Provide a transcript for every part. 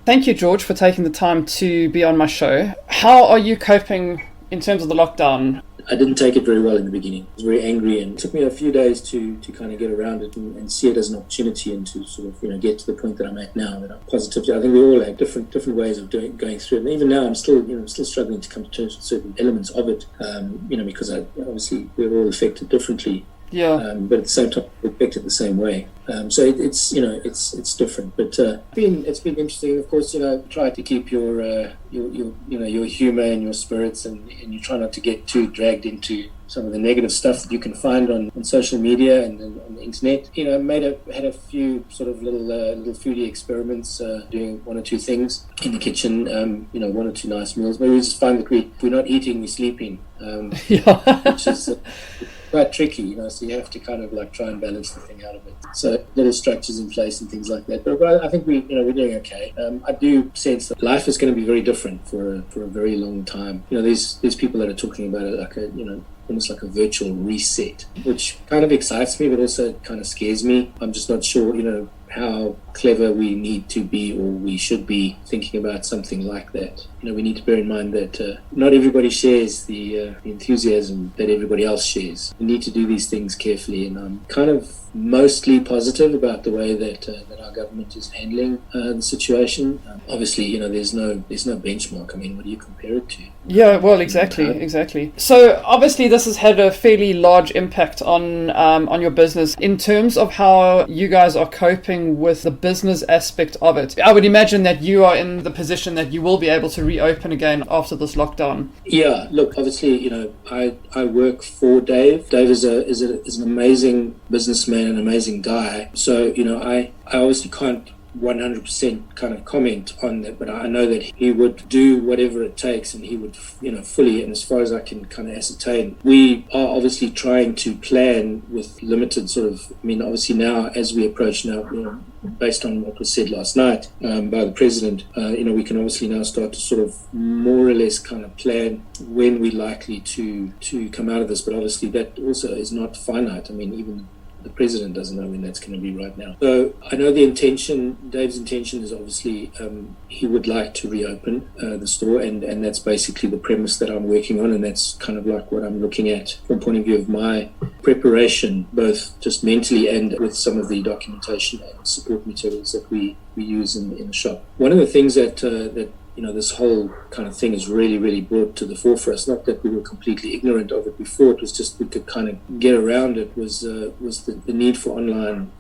Thank you, George, for taking the time to be on my show. How are you coping in terms of the lockdown? I didn't take it very well in the beginning. I was very angry, and it took me a few days to kind of get around it and see it as an opportunity, and to sort of get to the point that I'm at now, that I'm positive. I think we all have different ways of going through it. And even now, I'm still struggling to come to terms with certain elements of it. Because obviously we're all affected differently. Yeah. But at the same time, we're affected the same way. So it's different. But it's been interesting. Of course, try to keep your humor and your spirits, and you try not to get too dragged into some of the negative stuff that you can find on social media and on the internet. Had a few sort of little foodie experiments, doing one or two things in the kitchen. One or two nice meals. But we just find that if we're not eating, we're sleeping. Which is quite tricky, so you have to kind of try and balance the thing out of it. So little structures in place and things like that. But I think we're doing okay. I do sense that life is going to be very different for a very long time. There's people that are talking about it like almost like a virtual reset, which kind of excites me, but also kind of scares me. I'm just not sure, how clever we need to be, or we should be thinking about something like that. We need to bear in mind that not everybody shares the enthusiasm that everybody else shares. We need to do these things carefully, and I'm kind of mostly positive about the way that our government is handling the situation. Obviously, there's no benchmark. I mean, what do you compare it to? Yeah, well, exactly. So obviously, this has had a fairly large impact on your business in terms of how you guys are coping with the business aspect of it. I would imagine that you are in the position that you will be able to reopen again after this lockdown. Yeah, look, obviously, I work for Dave. Dave is an amazing businessman, an amazing guy. So, I obviously can't 100% kind of comment on that, but I know that he would do whatever it takes, and he would, fully, and as far as I can kind of ascertain, we are obviously trying to plan with limited sort of, obviously now, as we approach now, based on what was said last night by the president, we can obviously now start to sort of more or less kind of plan when we're likely to come out of this, but obviously that also is not finite. Even the president doesn't know when that's going to be right now. So I know Dave's intention is obviously he would like to reopen the store, and that's basically the premise that I'm working on, and that's kind of like what I'm looking at from the point of view of my preparation, both just mentally and with some of the documentation and support materials that we use in the shop. One of the things that this whole kind of thing is really, really brought to the fore for us. Not that we were completely ignorant of it before, it was just we could kind of get around it, was the need for online,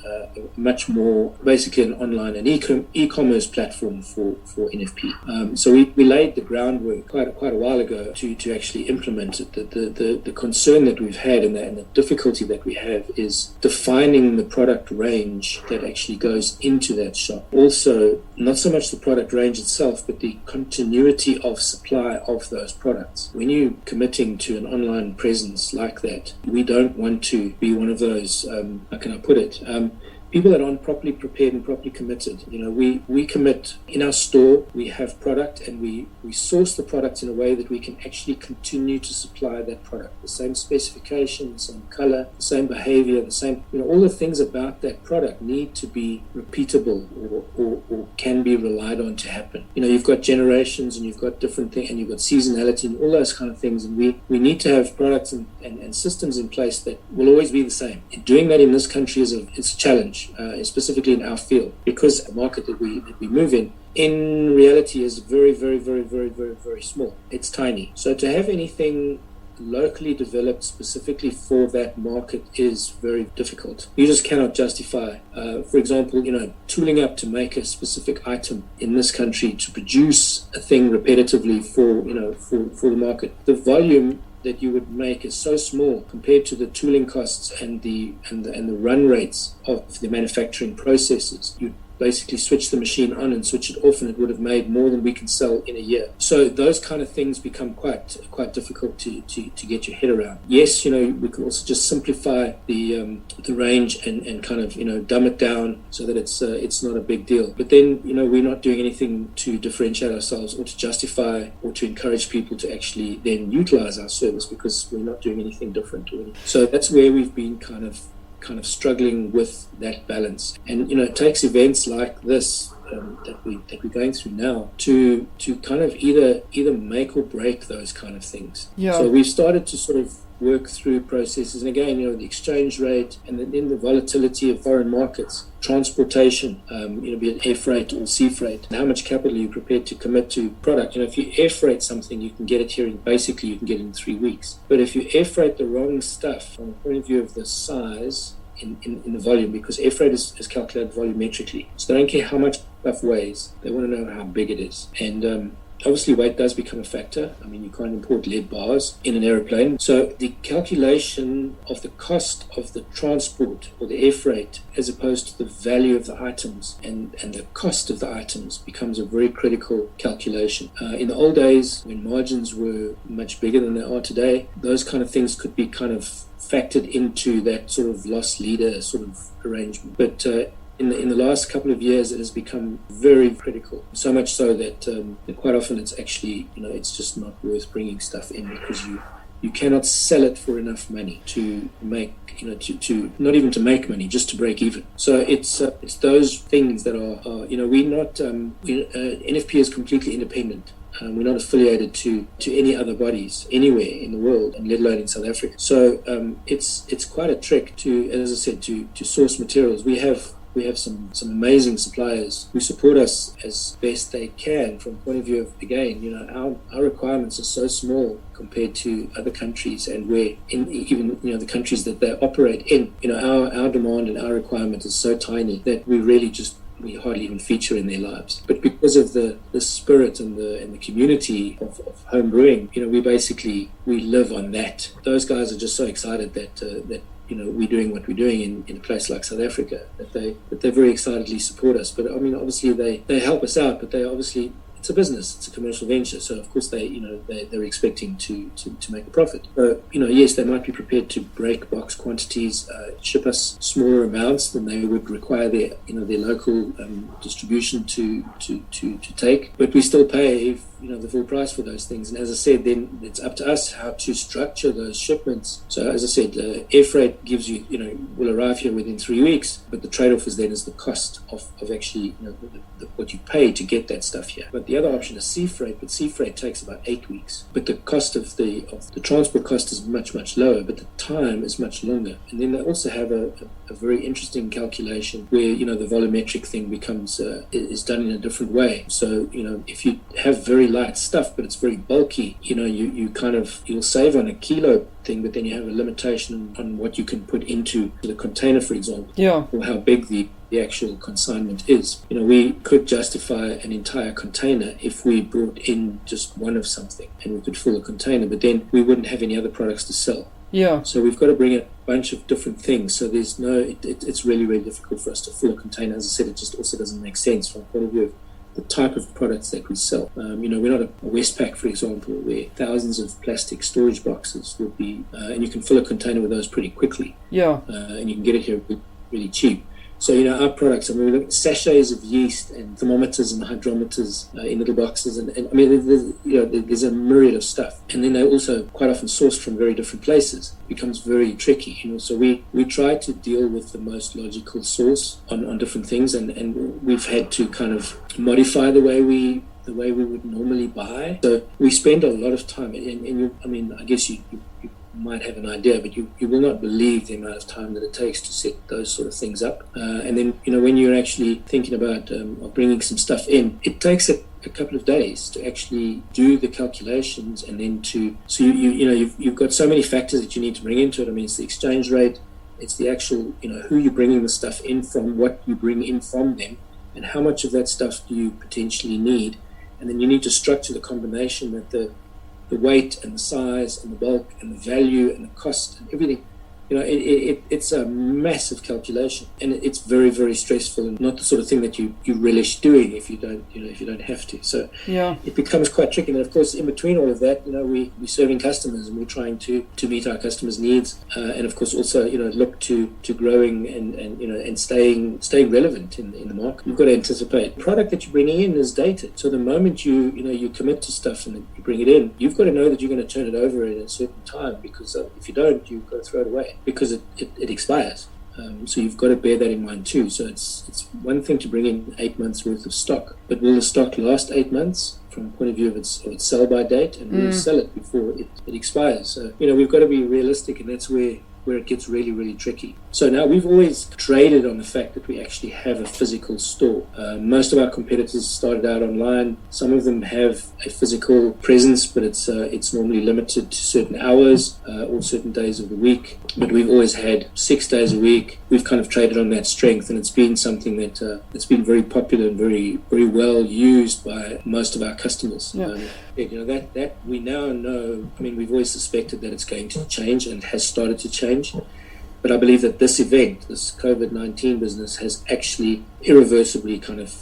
much more, basically an online and e-commerce platform for NFP. So we laid the groundwork quite a while ago to actually implement it. The concern that we've had and the difficulty that we have is defining the product range that actually goes into that shop. Also, not so much the product range itself, but the continuity of supply of those products. When you're committing to an online presence like that, we don't want to be one of those, how can I put it, people that aren't properly prepared and properly committed. We commit in our store, we have product, and we source the product in a way that we can actually continue to supply that product. The same specification, the same color, the same behavior, the same, all the things about that product need to be repeatable or can be relied on to happen. You've got generations, and you've got different things, and you've got seasonality and all those kind of things, and we need to have products and systems in place that will always be the same. And doing that in this country it's a challenge. Specifically in our field, because the market that we move in reality is very, very, very, very, very, very small. It's tiny. So to have anything locally developed specifically for that market is very difficult. You just cannot justify, for example, tooling up to make a specific item in this country to produce a thing repetitively for the market. The volume that you would make is so small compared to the tooling costs and the run rates of the manufacturing processes. You basically switch the machine on and switch it off, and it would have made more than we can sell in a year. So those kind of things become quite difficult to get your head around. Yes, we can also just simplify the range and kind of dumb it down so that it's not a big deal. But then we're not doing anything to differentiate ourselves or to justify or to encourage people to actually then utilize our service, because we're not doing anything different. So that's where we've been kind of struggling with that balance. And it takes events like this that we're going through now to kind of either make or break those kind of things. Yeah. So we've started to sort of work through processes, and again, the exchange rate, and then the volatility of foreign markets, transportation, be it air freight or sea freight, and how much capital you're prepared to commit to product. If you air freight something, you can get it here you can get it in 3 weeks. But if you air freight the wrong stuff from the point of view of the size in the volume, because air freight is calculated volumetrically, so they don't care how much stuff weighs, they want to know how big it is. And obviously, weight does become a factor. You can't import lead bars in an aeroplane. So the calculation of the cost of the transport or the air freight, as opposed to the value of the items and the cost of the items, becomes a very critical calculation. In the old days, when margins were much bigger than they are today, those kind of things could be kind of factored into that sort of loss leader sort of arrangement. But in the last couple of years, it has become very critical. So much so that quite often it's actually, it's just not worth bringing stuff in, because you cannot sell it for enough money to make, to not even to make money, just to break even. So it's those things that are we're not, NFP is completely independent. We're not affiliated to any other bodies anywhere in the world, and let alone in South Africa. So it's quite a trick to, as I said, to source materials. We have some amazing suppliers who support us as best they can from the point of view of, again, our requirements are so small compared to other countries, and where even the countries that they operate in, our demand and our requirement is so tiny that we hardly even feature in their lives. But because of the spirit and the community of home brewing, we live on that. Those guys are just so excited that we're doing what we're doing in a place like South Africa, that they very excitedly support us. But obviously they help us out, but they obviously, it's a business, it's a commercial venture, so of course they're expecting to make a profit. So yes, they might be prepared to break box quantities, ship us smaller amounts than they would require their local distribution to take, but we still pay the full price for those things. And as I said, then it's up to us how to structure those shipments. So as I said, air freight gives you, will arrive here within 3 weeks, but the trade-off is the cost of actually what you pay to get that stuff here. But the other option is sea freight, but sea freight takes about 8 weeks. But the cost of the transport cost is much, much lower, but the time is much longer. And then they also have a very interesting calculation where, the volumetric thing becomes, is done in a different way. So, if you have very light stuff, but it's very bulky, you'll save on a kilo thing, but then you have a limitation on what you can put into the container, for example, or how big the actual consignment is. We could justify an entire container if we brought in just one of something, and we could fill a container, but then we wouldn't have any other products to sell. Yeah. So we've got to bring in a bunch of different things. So there's it's really, really difficult for us to fill a container. As I said, it just also doesn't make sense from the point of view of the type of products that we sell. We're not a Westpac, for example, where thousands of plastic storage boxes would be, and you can fill a container with those pretty quickly. Yeah. And you can get it here really cheap. So, our products, we look at sachets of yeast and thermometers and hydrometers in little boxes. And there's a myriad of stuff. And then they're also quite often sourced from very different places. It becomes very tricky, So we try to deal with the most logical source on different things. And we've had to kind of modify the way we would normally buy. So we spend a lot of time. And I guess you might have an idea, but you will not believe the amount of time that it takes to set those sort of things up. And then, when you're actually thinking about bringing some stuff in, it takes a couple of days to actually do the calculations, and then you've got so many factors that you need to bring into it. It's the exchange rate, it's the actual, who you're bringing the stuff in from, what you bring in from them, and how much of that stuff do you potentially need. And then you need to structure the combination that the weight and the size and the bulk and the value and the cost and everything, it's a massive calculation, and it's very, very stressful, and not the sort of thing that you relish doing if you don't have to. So it becomes quite tricky. And of course, in between all of that, we're serving customers, and we're trying to meet our customers' needs, and of course also look to growing and staying relevant in the market. You've got to anticipate the product that you're bringing in is dated. So the moment you commit to stuff and you bring it in, you've got to know that you're going to turn it over at a certain time, because if you don't, you've got to throw it away, because it expires. So you've got to bear that in mind too. So it's one thing to bring in 8 months worth of stock, but will the stock last 8 months from the point of view of its sell by date, and will you sell it before it expires? So we've got to be realistic, and that's where it gets really, really tricky. So now we've always traded on the fact that we actually have a physical store. Most of our competitors started out online. Some of them have a physical presence, but it's normally limited to certain hours or certain days of the week. But we've always had 6 days a week. We've kind of traded on that strength, and it's been something that's been very popular and very, very well used by most of our customers. Yeah. That we now know. I mean, we've always suspected that it's going to change, and has started to change. But I believe that this event, this COVID-19 business, has actually irreversibly kind of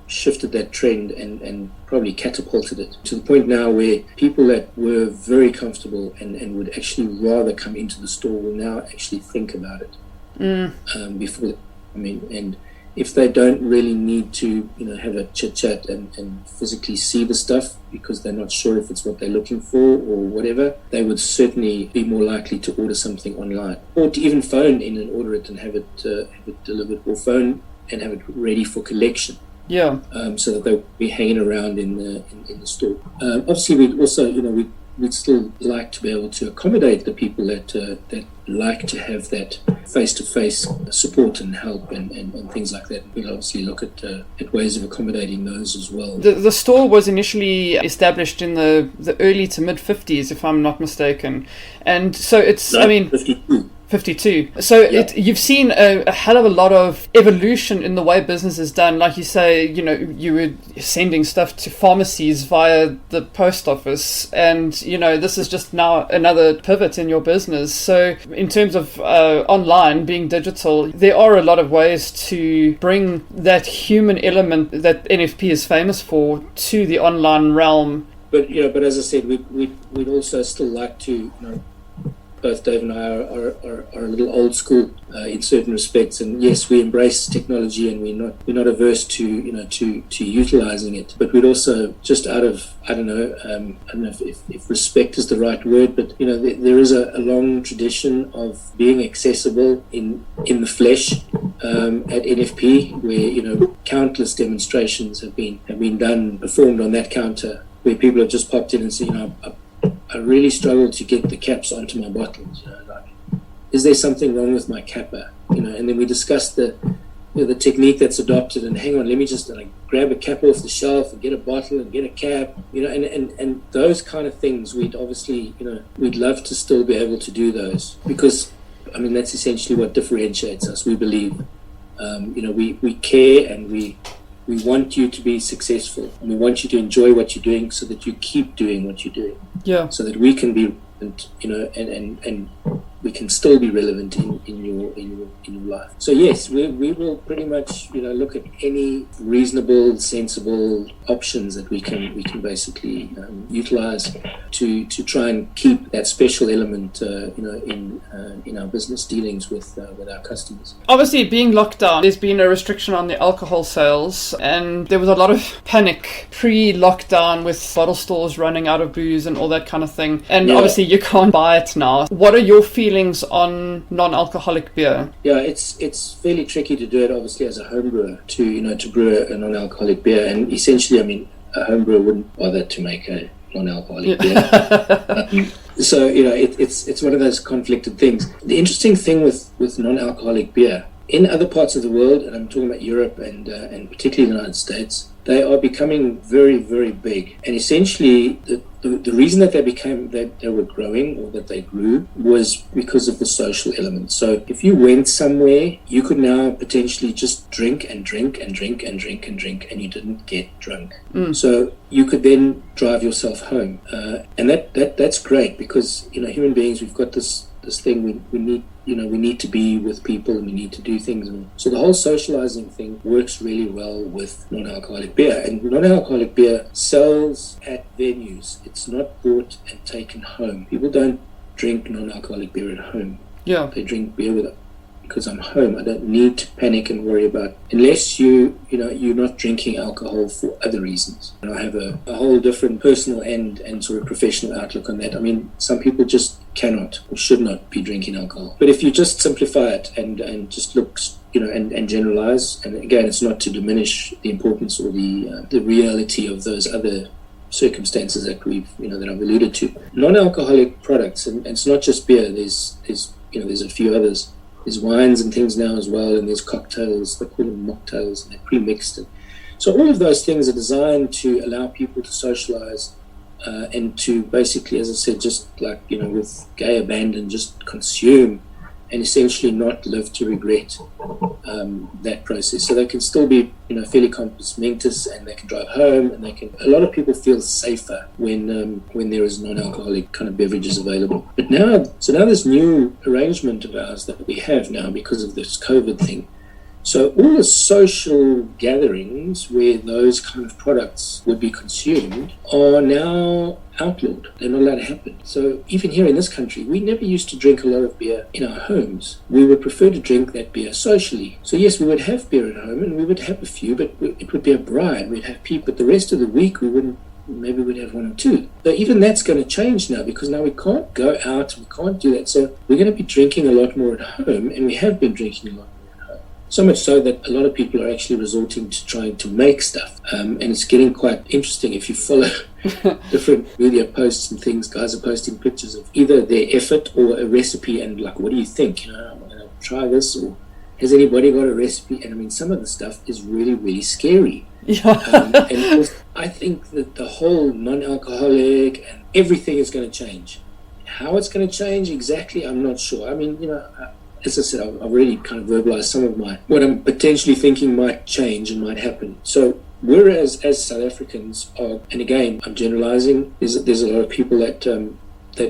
shifted that trend and probably catapulted it to the point now where people that were very comfortable and would actually rather come into the store will now actually think about it before. And if they don't really need to, have a chit chat and physically see the stuff because they're not sure if it's what they're looking for or whatever, they would certainly be more likely to order something online, or to even phone in and order it and have it delivered, or phone and have it ready for collection. Yeah. So that they'll be hanging around in the store. Obviously, we'd also, we'd still like to be able to accommodate the people that like to have that face-to-face support and help and things like that. We'll obviously look at ways of accommodating those as well. The store was initially established in the early to mid-50s, if I'm not mistaken. And so it's, 52. So Yeah. You've seen a hell of a lot of evolution in the way business is done. Like you say, you were sending stuff to pharmacies via the post office, and this is just now another pivot in your business. So in terms of online being digital, there are a lot of ways to bring that human element that NFP is famous for to the online realm. But as I said, we'd also still like to, both Dave and I are a little old school in certain respects, and yes, we embrace technology, and we're not averse to to utilizing it. But we'd also, just out of I don't know if respect is the right word, but there is a long tradition of being accessible in the flesh at NFP, where countless demonstrations have been performed on that counter, where people have just popped in and said, I really struggle to get the caps onto my bottles. Is there something wrong with my capper? And then we discussed the technique that's adopted. And hang on, let me just grab a cap off the shelf and get a bottle and get a cap. And those kind of things. We'd obviously, we'd love to still be able to do those, because that's essentially what differentiates us. We believe, we care, and we want you to be successful, and we want you to enjoy what you're doing, so that you keep doing what you're doing. Yeah. So that we can be, and we can still be relevant in your life. So yes, we will pretty much look at any reasonable, sensible options that we can basically utilize to try and keep that special element in our business dealings with our customers. Obviously, being locked down, there's been a restriction on the alcohol sales, and there was a lot of panic pre-lockdown with bottle stores running out of booze and all that kind of thing. And obviously, you can't buy it now. What are your feelings on non-alcoholic beer? Yeah, it's fairly tricky to do it, obviously, as a home brewer, to brew a non-alcoholic beer. And essentially, a home brewer wouldn't bother to make a non-alcoholic beer. So it's one of those conflicted things. The interesting thing with non-alcoholic beer in other parts of the world, and I'm talking about Europe and particularly the United States, they are becoming very, very big. And essentially, the reason that they were growing, or that they grew, was because of the social element. So if you went somewhere, you could now potentially just drink and drink and drink and drink and drink, and you didn't get drunk. So you could then drive yourself home, and that's great, because human beings, we've got this thing, we need. We need to be with people, and we need to do things. So the whole socializing thing works really well with non-alcoholic beer. And non-alcoholic beer sells at venues. It's not bought and taken home. People don't drink non-alcoholic beer at home. Yeah. They drink beer with because I'm home. I don't need to panic and worry about, unless you're not drinking alcohol for other reasons. And I have a whole different personal and sort of professional outlook on that. I mean, some people just cannot or should not be drinking alcohol. But if you just simplify it and just look, and generalize, and again, it's not to diminish the importance or the reality of those other circumstances that that I've alluded to. Non-alcoholic products, and it's not just beer. There's a few others. There's wines and things now as well, and there's cocktails. They call them mocktails, and they're pre-mixed. And so all of those things are designed to allow people to socialize and to basically, as I said, just like with gay abandon, just consume and essentially not live to regret that process. So they can still be, fairly compos mentis, and they can drive home, and a lot of people feel safer when there is non-alcoholic kind of beverages available. But now this new arrangement of ours that we have now because of this COVID thing, so all the social gatherings where those kind of products would be consumed are now outlawed. They're not allowed to happen. So even here in this country, we never used to drink a lot of beer in our homes. We would prefer to drink that beer socially. So yes, we would have beer at home, and we would have a few, but it would be a bride. We'd have people, but the rest of the week we wouldn't. Maybe we'd have one or two. So even that's going to change now, because now we can't go out, we can't do that. So we're going to be drinking a lot more at home, and we have been drinking a lot. So much so that a lot of people are actually resorting to trying to make stuff. And it's getting quite interesting. If you follow different media posts and things, guys are posting pictures of either their effort or a recipe, and like, what do you think? I'm going to try this, or has anybody got a recipe? And I mean, some of the stuff is really, really scary. Yeah. And of course, I think that the whole non-alcoholic and everything is going to change. How it's going to change exactly, I'm not sure. I mean, as I said, I've already kind of verbalized some of what I'm potentially thinking might change and might happen. So whereas as South Africans are, and again, I'm generalizing, there's a lot of people that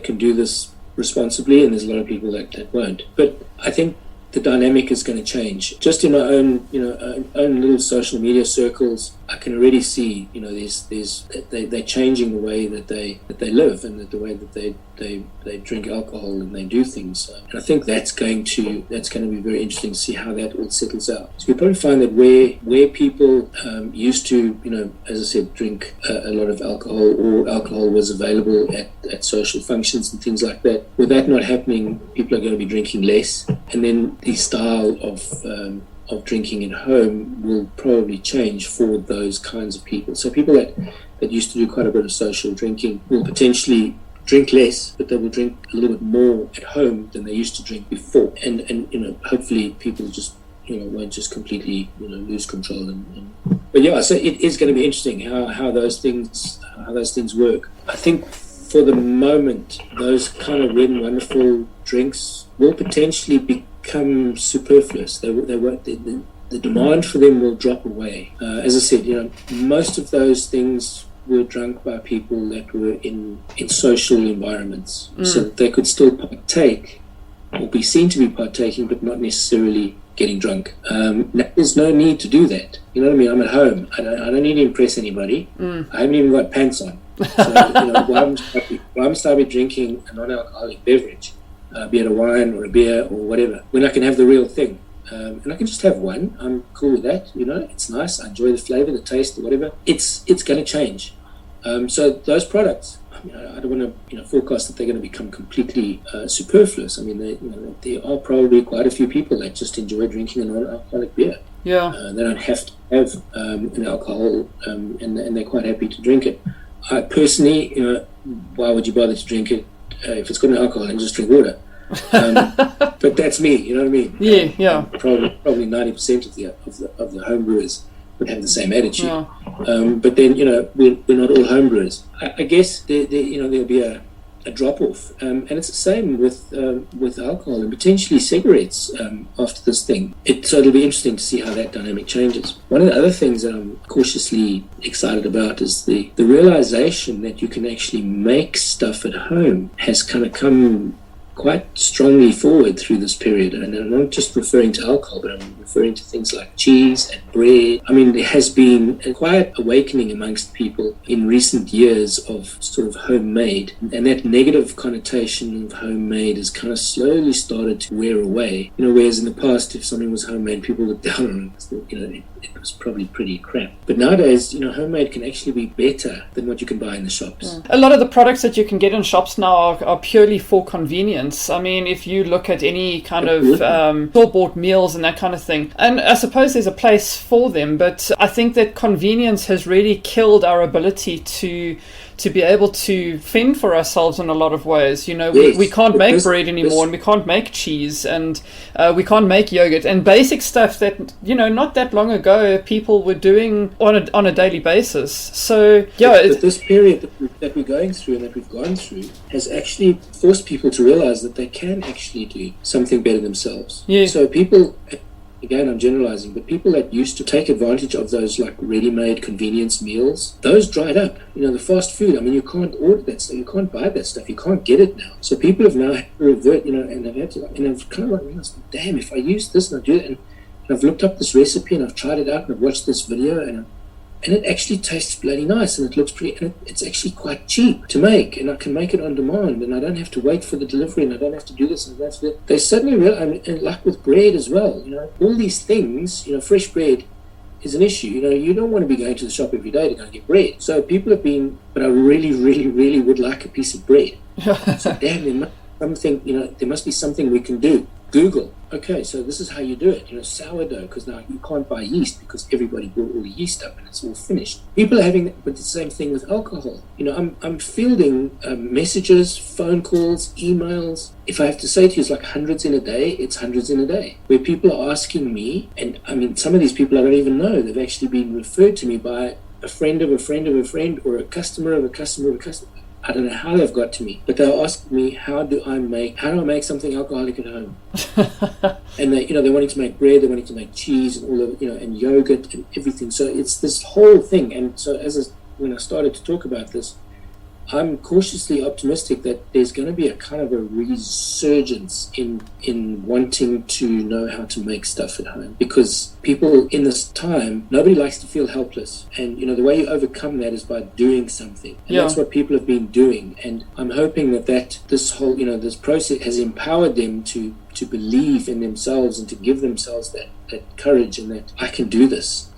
can do this responsibly, and there's a lot of people that won't. But I think the dynamic is going to change. Just in my own, own little social media circles, I can already see, they're changing the way that they live, and the way that they drink alcohol and they do things. And I think that's going to be very interesting to see how that all settles out. So you probably find that where people used to, as I said, drink a lot of alcohol, or alcohol was available at social functions and things like that, with that not happening, people are going to be drinking less, and then the style of drinking at home will probably change for those kinds of people. So people that used to do quite a bit of social drinking will potentially drink less, but they will drink a little bit more at home than they used to drink before. And hopefully people just won't just completely lose control. But yeah, so it is going to be interesting how those things work. I think for the moment, those kind of red and wonderful drinks will potentially become superfluous. They won't. The demand for them will drop away. As I said, most of those things were drunk by people that were in social environments, so that they could still partake or be seen to be partaking, but not necessarily getting drunk. Now, there's no need to do that. You know what I mean? I'm at home. I don't need to impress anybody. I haven't even got pants on. So, why must I be drinking a non-alcoholic beverage, be it a wine or a beer or whatever, when I can have the real thing? And I can just have one. I'm cool with that. It's nice. I enjoy the flavor, the taste, or whatever. It's going to change. So those products, I don't want to forecast that they're going to become completely superfluous. I mean, there are probably quite a few people that just enjoy drinking a non-alcoholic beer. Yeah. They don't have to have an alcohol, and they're quite happy to drink it. I personally, why would you bother to drink it if it's got no alcohol, and just drink water? But that's me. You know what I mean? Yeah. Probably 90% of the home brewers would have the same attitude. Yeah. But then we're not all home brewers. I guess there'll be a drop off, and it's the same with alcohol and potentially cigarettes after this thing. So it'll be interesting to see how that dynamic changes. One of the other things that I'm cautiously excited about is the realization that you can actually make stuff at home has kind of come quite strongly forward through this period. And I'm not just referring to alcohol, but I'm referring to things like cheese and bread. I mean, there has been a quiet awakening amongst people in recent years of sort of homemade, and that negative connotation of homemade has kind of slowly started to wear away. Whereas in the past, if something was homemade, people looked down on it. It was probably pretty crap. But nowadays, homemade can actually be better than what you can buy in the shops. A lot of the products that you can get in shops now are purely for convenience. I mean, if you look at any kind of store-bought meals and that kind of thing, and I suppose there's a place for them, but I think that convenience has really killed our ability to be able to fend for ourselves in a lot of ways. Yes, we can't make bread anymore, and we can't make cheese, and we can't make yogurt, and basic stuff that, not that long ago people were doing on a daily basis. So, yeah. But this period that we're going through and that we've gone through has actually forced people to realize that they can actually do something better themselves. Yeah. So people... Again, I'm generalizing, but people that used to take advantage of those like ready-made convenience meals, those dried up. The fast food, I mean, you can't order that stuff, you can't buy that stuff, you can't get it now. So people have now had to revert, and they've had to, and I've kind of realized, damn, if I use this and I do it, and I've looked up this recipe and I've tried it out and I've watched this video and it actually tastes bloody nice and it looks pretty, and it's actually quite cheap to make, and I can make it on demand and I don't have to wait for the delivery and I don't have to do this and that. They suddenly realize, and like with bread as well, all these things, fresh bread is an issue. You don't want to be going to the shop every day to go and get bread. So people have been, but I really, really, really would like a piece of bread. So damn, there must be something we can do. Google. Okay, so this is how you do it. Sourdough, because now you can't buy yeast because everybody brought all the yeast up and it's all finished. People are having, but the same thing with alcohol. I'm fielding messages, phone calls, emails. If I have to say to you, it's like hundreds in a day. It's hundreds in a day where people are asking me, and I mean, some of these people I don't even know. They've actually been referred to me by a friend of a friend of a friend, or a customer of a customer of a customer. I don't know how they've got to me, but they'll ask me, how do I make something alcoholic at home? And they're wanting to make bread, they're wanting to make cheese and all of, and yogurt and everything. So it's this whole thing. And so when I started to talk about this, I'm cautiously optimistic that there's going to be a kind of a resurgence in wanting to know how to make stuff at home, because people in this time, nobody likes to feel helpless, and the way you overcome that is by doing something, and that's what people have been doing. And I'm hoping that this whole this process has empowered them to believe in themselves and to give themselves that courage and that I can do this.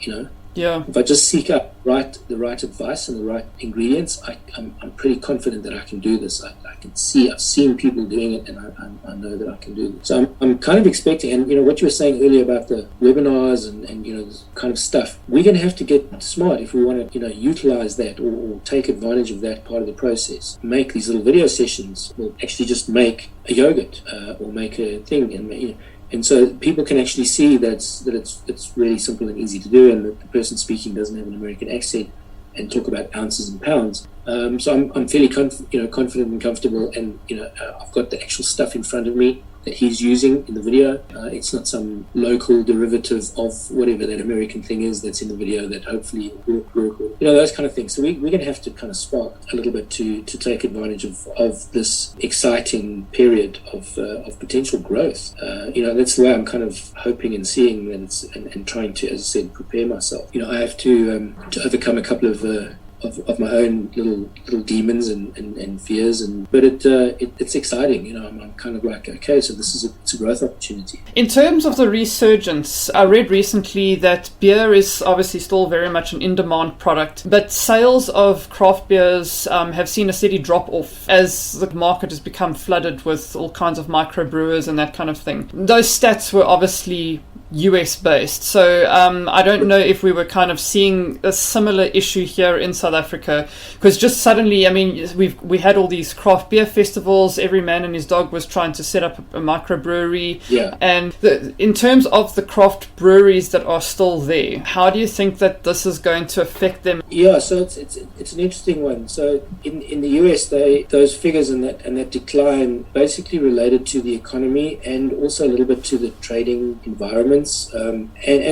Yeah. If I just seek out the right advice and the right ingredients, I'm pretty confident that I can do this. I've seen people doing it, and I know that I can do this. So I'm kind of expecting, and what you were saying earlier about the webinars and this kind of stuff, we're going to have to get smart if we want to utilize that or take advantage of that part of the process. Make these little video sessions, or actually just make a yogurt or make a thing, and so people can actually see that it's really simple and easy to do, and that the person speaking doesn't have an American accent and talk about ounces and pounds. So I'm fairly confident and comfortable, and I've got the actual stuff in front of me that he's using in the video. It's not some local derivative of whatever that American thing is that's in the video that hopefully will work. Those kind of things. So we're going to have to kind of spark a little bit to take advantage of this exciting period of potential growth. That's the way I'm kind of hoping and seeing that, and trying to, as I said, prepare myself. I have to overcome a couple of my own little demons and fears, but it's exciting. I'm kind of like, okay, so it's a growth opportunity. In terms of the resurgence, I read recently that beer is obviously still very much an in-demand product, but sales of craft beers have seen a steady drop off as the market has become flooded with all kinds of microbrewers and that kind of thing. Those stats were obviously US based, so I don't know if we were kind of seeing a similar issue here in South Africa, because just suddenly, I mean, we had all these craft beer festivals, every man and his dog was trying to set up a microbrewery, and in terms of the craft breweries that are still there, how do you think that this is going to affect them? So it's an interesting one. So in the US, those figures and that decline basically related to the economy and also a little bit to the trading environment. And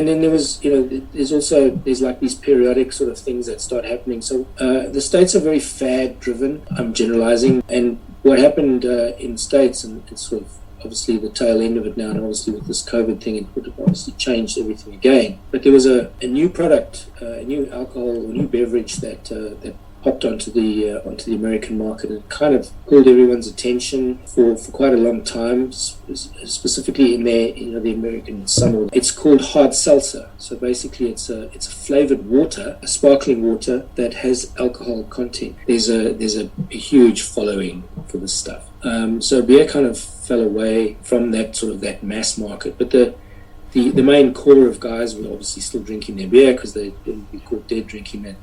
then there was, there's like these periodic sort of things that start happening. So the States are very fad driven. I'm generalizing, and what happened in the States, and it's sort of obviously the tail end of it now, and obviously with this COVID thing, it would have obviously changed everything again. But there was a new product, a new alcohol, a new beverage that popped onto the American market, and kind of pulled everyone's attention for quite a long time, specifically in the American summer. It's called hard seltzer. So basically, it's a flavored water, a sparkling water that has alcohol content. There's a huge following for this stuff. So beer kind of fell away from that mass market, but the main core of guys were obviously still drinking their beer because they wouldn't be caught dead drinking that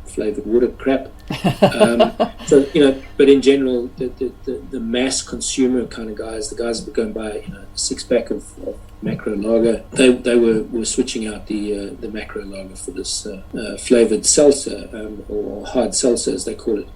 flavored water crap. So but in general, the mass consumer kind of guys, the guys that were going buy a 6-pack of macro lager, they were switching out the macro lager for this flavored seltzer, or hard seltzer as they call it.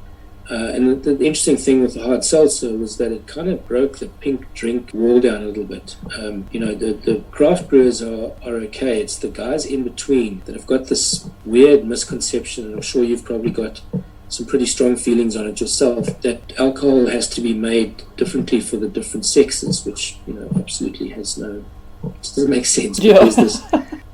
And the interesting thing with the hard seltzer was that it kind of broke the pink drink wall down a little bit. The craft brewers are okay. It's the guys in between that have got this weird misconception, and I'm sure you've probably got some pretty strong feelings on it yourself, that alcohol has to be made differently for the different sexes, which absolutely doesn't make sense. Yeah.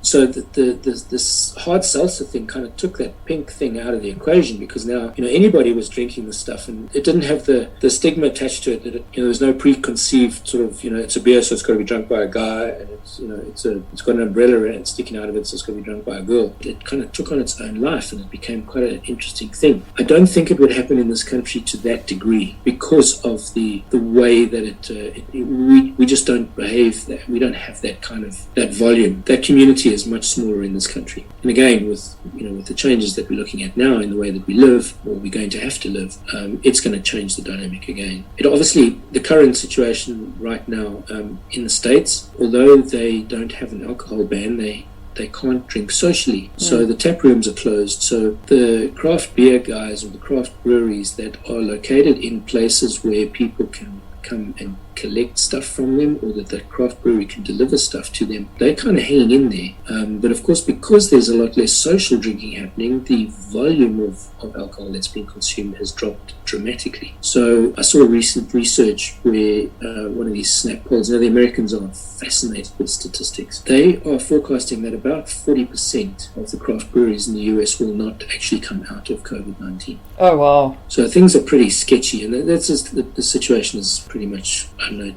So this hard seltzer thing kind of took that pink thing out of the equation, because now anybody was drinking this stuff, and it didn't have the stigma attached to it that there was no preconceived sort of it's a beer, so it's got to be drunk by a guy, and it's got an umbrella in it sticking out of it, so it's got to be drunk by a girl. It kind of took on its own life, and it became quite an interesting thing. I don't think it would happen in this country to that degree because of the way that we just don't behave that. We don't have that kind of that volume. That community is much smaller in this country, and again with the changes that we're looking at now in the way that we live, or we're going to have to live, it's going to change the dynamic again. It obviously, the current situation right now in the States, although they don't have an alcohol ban, they can't drink socially, so the tap rooms are closed. So the craft beer guys, or the craft breweries that are located in places where people can come and collect stuff from them, or that craft brewery can deliver stuff to them, they're kind of hanging in there. But of course, because there's a lot less social drinking happening, the volume of alcohol that's being consumed has dropped dramatically. So I saw recent research where one of these snap polls, the Americans are fascinated with statistics. They are forecasting that about 40% of the craft breweries in the US will not actually come out of COVID-19. Oh, wow. So things are pretty sketchy, and that's just, the situation is pretty much,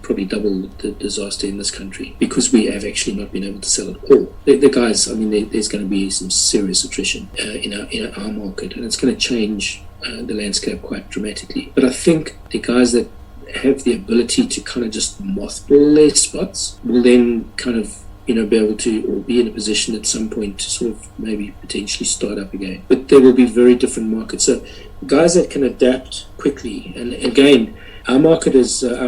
probably double the disaster in this country, because we have actually not been able to sell it all. The guys, there's going to be some serious attrition in our market, and it's going to change the landscape quite dramatically. But I think the guys that have the ability to kind of just mothball their spots will then kind of be able to, or be in a position at some point to sort of maybe potentially start up again. But there will be very different markets. So guys that can adapt quickly, and again, our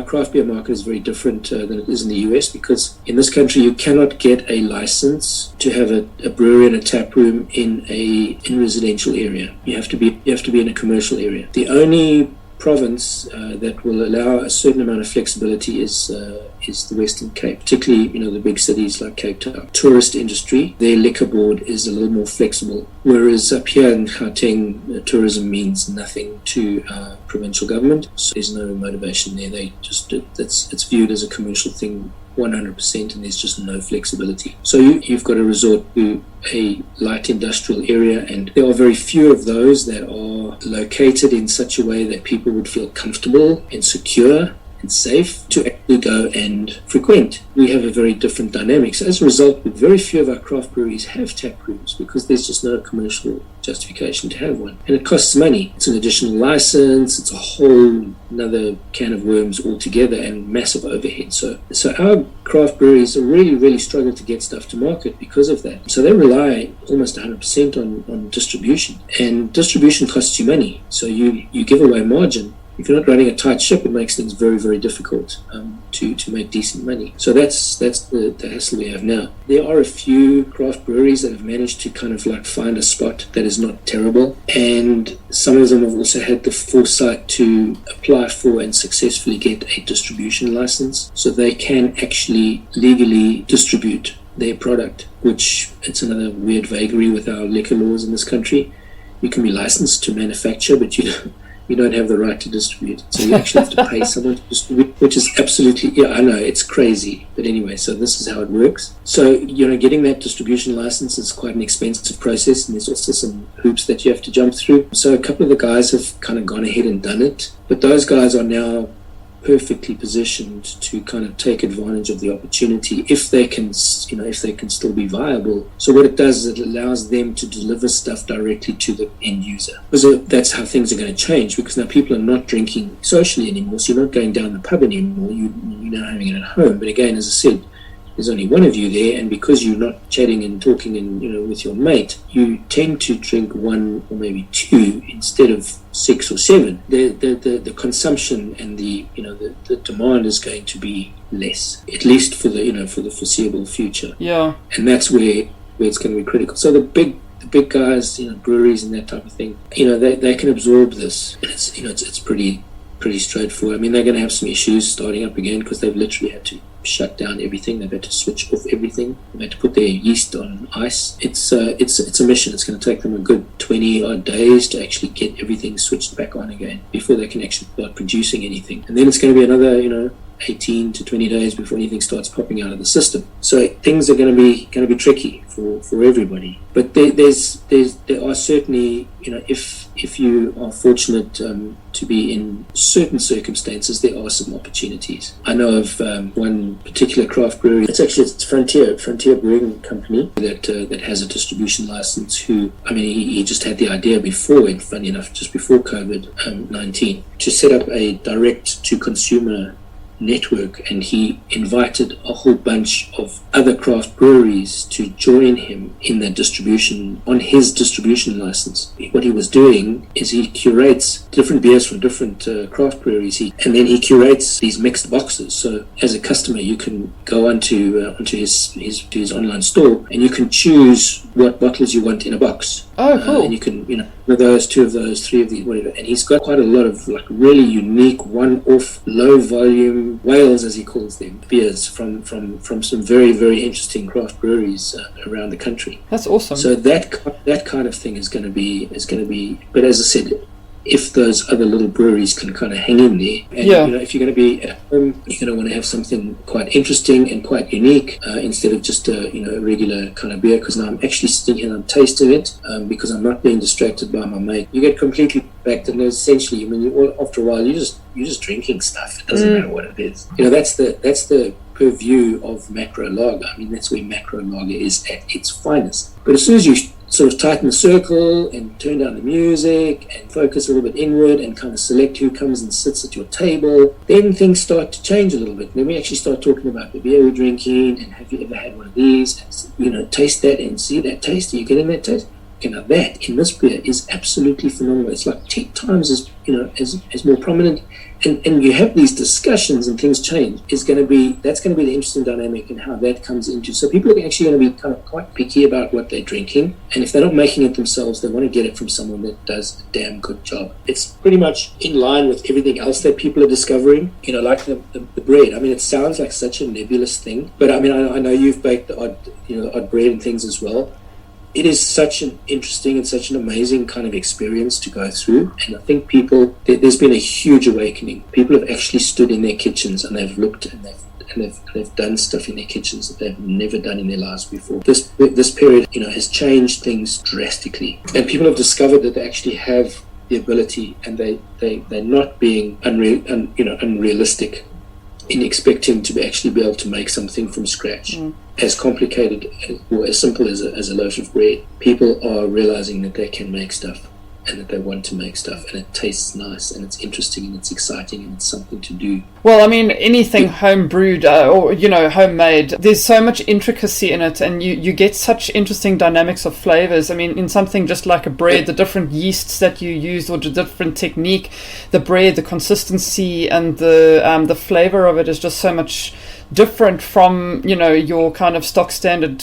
craft beer market is very different than it is in the US, because in this country you cannot get a license to have a brewery and a tap room in a residential area. You have to be in a commercial area. The only province that will allow a certain amount of flexibility is the Western Cape, particularly the big cities like Cape Town. Tourist industry, their liquor board is a little more flexible, whereas up here in Gauteng, tourism means nothing to our provincial government, so there's no motivation there. They just it's viewed as a commercial thing 100%, and there's just no flexibility. So you've got to resort to a light industrial area, and there are very few of those that are located in such a way that people would feel comfortable and secure and safe to actually go and frequent. We have a very different dynamic. So as a result, very few of our craft breweries have tap rooms, because there's just no commercial justification to have one. And it costs money. It's an additional license, it's a whole another can of worms altogether, and massive overhead. So our craft breweries really, really struggle to get stuff to market because of that. So they rely almost 100% on distribution. And distribution costs you money. So you give away margin. If you're not running a tight ship, it makes things very, very difficult to make decent money. So that's the hassle we have now. There are a few craft breweries that have managed to kind of like find a spot that is not terrible, and some of them have also had the foresight to apply for and successfully get a distribution license, so they can actually legally distribute their product, which it's another weird vagary with our liquor laws in this country. You can be licensed to manufacture, but you don't have the right to distribute it. So you actually have to pay someone to distribute, which is absolutely, yeah, I know, it's crazy. But anyway, so this is how it works. So, getting that distribution license is quite an expensive process, and there's also some hoops that you have to jump through. So a couple of the guys have kind of gone ahead and done it, but those guys are now perfectly positioned to kind of take advantage of the opportunity if they can still be viable. So what it does is it allows them to deliver stuff directly to the end user, because that's how things are going to change, because now people are not drinking socially anymore, so you're not going down the pub anymore, you're now having it at home. But again, as I said, there's only one of you there, and because you're not chatting and talking and with your mate, you tend to drink one or maybe two instead of 6 or 7. The consumption and the demand is going to be less, at least for the foreseeable future. Yeah, and that's where it's going to be critical. So the big guys, breweries and that type of thing, they can absorb this, and it's pretty straightforward. I mean, they're going to have some issues starting up again because they've literally had to shut down everything. They've had to switch off everything. They've had to put their yeast on ice. It's a mission. It's going to take them a good 20 odd days to actually get everything switched back on again before they can actually start producing anything. And then it's going to be another 18 to 20 days before anything starts popping out of the system. So things are going to be tricky for everybody. But there are certainly, if you are fortunate to be in certain circumstances, there are some opportunities. I know of one particular craft brewery. It's Frontier Brewing Company that has a distribution license. He just had the idea before, and funny enough, just before COVID-19, to set up a direct to consumer network, and he invited a whole bunch of other craft breweries to join him in the distribution on his distribution license. What he was doing is he curates different beers from different craft breweries, and then he curates these mixed boxes. So as a customer, you can go onto his online store, and you can choose what bottles you want in a box. Oh, cool. And you can, one of those, 2 of those, 3 of these, whatever. And he's got quite a lot of really unique, one-off, low-volume whales, as he calls them, beers from some very, very interesting craft breweries around the country. That's awesome. So that kind of thing is going to be. But as I said, if those other little breweries can kind of hang in there, and if you're going to be at home, you're going to want to have something quite interesting and quite unique instead of just a regular kind of beer. Because now I'm actually sitting here and I'm tasting it because I'm not being distracted by my mate. You get completely back to essentially. I mean, after a while, you're just drinking stuff. It doesn't matter what it is. That's the purview of macro lager. I mean, that's where macro lager is at its finest. But as soon as you sort of tighten the circle and turn down the music and focus a little bit inward and kind of select who comes and sits at your table, then things start to change a little bit. Then we actually start talking about the beer we're drinking, and have you ever had one of these? And, taste that and see that taste. Are you getting that taste? Okay, now that in this beer is absolutely phenomenal. It's like 10 times as more prominent. And you have these discussions and things change. That's going to be the interesting dynamic and how that comes into. So people are actually going to be kind of quite picky about what they're drinking, and if they're not making it themselves, they want to get it from someone that does a damn good job. It's pretty much in line with everything else that people are discovering. Like the bread. I mean, it sounds like such a nebulous thing, but I mean, I know you've baked the odd bread and things as well. It is such an interesting and such an amazing kind of experience to go through. And I think there's been a huge awakening. People have actually stood in their kitchens and they've looked and they've done stuff in their kitchens that they've never done in their lives before. This period, has changed things drastically. And people have discovered that they actually have the ability, and they're not being unrealistic in expecting to actually be able to make something from scratch. As complicated or as simple as a loaf of bread. People are realizing that they can make stuff, and that they want to make stuff, and it tastes nice, and it's interesting, and it's exciting, and it's something to do. Well, I mean, anything home brewed or homemade, there's so much intricacy in it, and you get such interesting dynamics of flavors. I mean, in something just like a bread, the different yeasts that you use, or the different technique, the bread, the consistency, and the flavor of it is just so much different from your kind of stock standard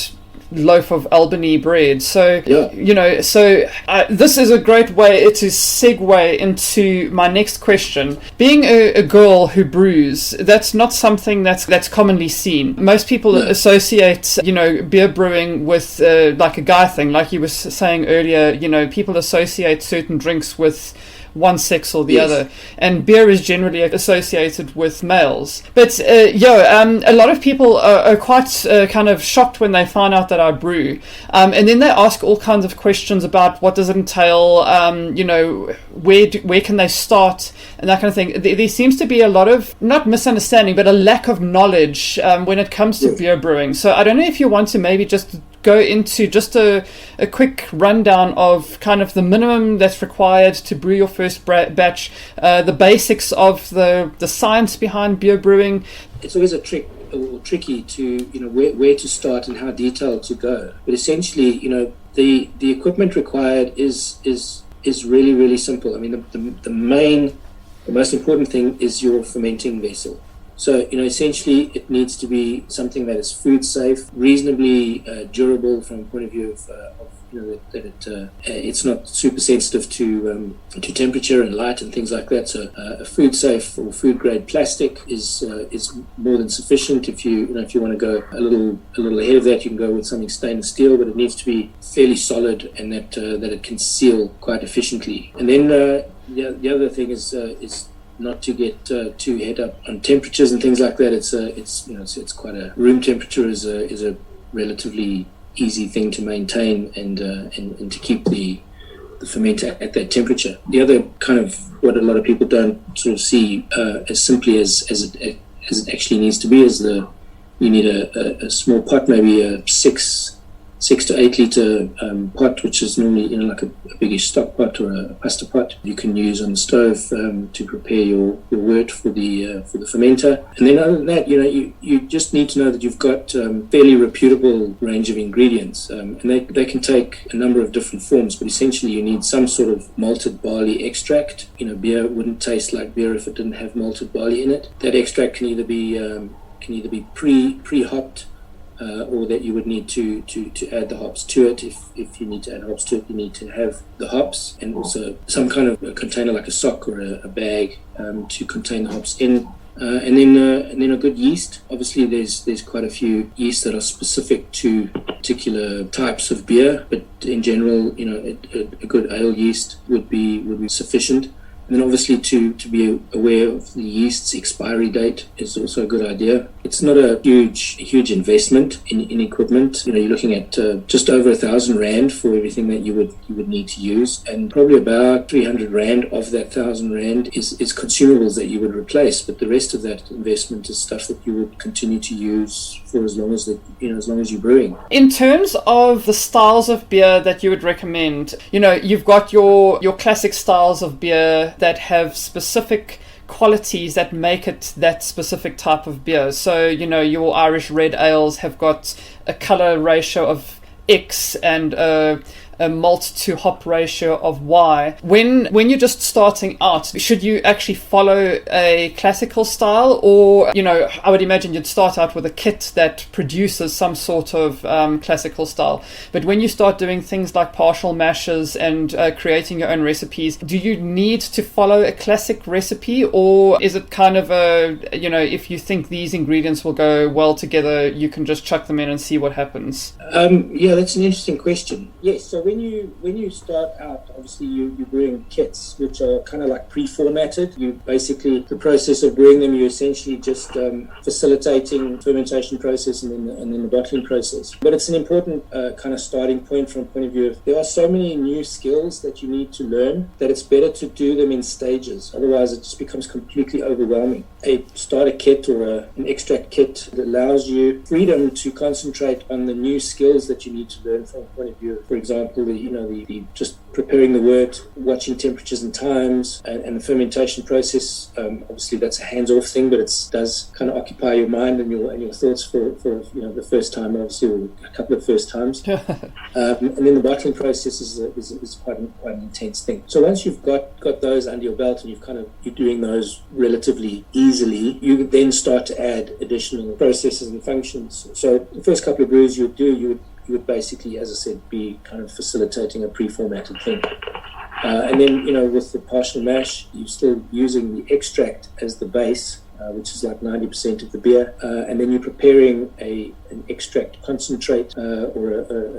loaf of Albany bread. So this is a great way to segue into my next question. Being a girl who brews, that's not something that's commonly seen. Most people associate beer brewing with like a guy thing, like you were saying earlier. People associate certain drinks with one sex or the Yes. other. And beer is generally associated with males. But a lot of people are quite kind of shocked when they find out that I brew. And then they ask all kinds of questions about what does it entail, where can they start, and that kind of thing. There seems to be a lot of, not misunderstanding, but a lack of knowledge when it comes to beer brewing. So I don't know if you want to maybe just go into just a quick rundown of kind of the minimum that's required to brew your first batch, the basics of the science behind beer brewing. It's always tricky to where to start and how detailed to go. But essentially, the equipment required is really, really simple. I mean, the most important thing is your fermenting vessel. So, essentially it needs to be something that is food safe, reasonably durable from a point of view of that it's not super sensitive to temperature and light and things like that. So a food safe or food grade plastic is more than sufficient. If you want to go a little ahead of that, you can go with something stainless steel, but it needs to be fairly solid and that it can seal quite efficiently. And then the other thing is not to get too head up on temperatures and things like that. It's quite a room temperature is a relatively easy thing to maintain and to keep the fermenter at that temperature. The other kind of what a lot of people don't sort of see as simply as it actually needs to be is you need a small pot, maybe a 6 to 8 liter pot, which is normally like a biggish stock pot or a pasta pot you can use on the stove to prepare your wort for the fermenter. And then other than that, you just need to know that you've got fairly reputable range of ingredients, and they can take a number of different forms, but essentially you need some sort of malted barley extract. Beer wouldn't taste like beer if it didn't have malted barley in it. That extract can either be pre-hopped, or that you would need to add the hops to it. If you need to add hops to it, you need to have the hops and also some kind of a container like a sock or a bag to contain the hops in. And then a good yeast. Obviously, there's quite a few yeasts that are specific to particular types of beer, but in general, a good ale yeast would be sufficient. And then obviously to be aware of the yeast's expiry date is also a good idea. It's not a huge investment in equipment. You're looking at just over 1,000 Rand for everything that you would need to use, and probably about 300 Rand of that 1,000 Rand is consumables that you would replace. But the rest of that investment is stuff that you would continue to use for as long as you're brewing. In terms of the styles of beer that you would recommend, you've got your classic styles of beer that have specific qualities that make it that specific type of beer. So, your Irish red ales have got a colour ratio of X and a malt to hop ratio of Y. When you're just starting out, should you actually follow a classical style, or I would imagine you'd start out with a kit that produces some sort of classical style. But when you start doing things like partial mashes and creating your own recipes, do you need to follow a classic recipe, or is it kind of if you think these ingredients will go well together, you can just chuck them in and see what happens? Yeah, that's an interesting question. Yes, so when you start out, obviously you're brewing kits which are kind of like pre-formatted. The process of brewing them, you're essentially just facilitating fermentation process and then the bottling process. But it's an important kind of starting point from a point of view of there are so many new skills that you need to learn that it's better to do them in stages. Otherwise, it just becomes completely overwhelming. A starter kit or an extract kit that allows you freedom to concentrate on the new skills that you need to learn from a point of view. For example, the just preparing the wort, watching temperatures and times, and the fermentation process. Obviously, that's a hands-off thing, but it does kind of occupy your mind and your thoughts for the first time, obviously, or a couple of first times. And then the bottling process is quite an intense thing. So once you've got those under your belt and you're doing those relatively easily, you then start to add additional processes and functions. So the first couple of brews you would basically, as I said, be kind of facilitating a pre-formatted thing. And then, with the partial mash, you're still using the extract as the base, which is like 90% of the beer, and then you're preparing an extract concentrate or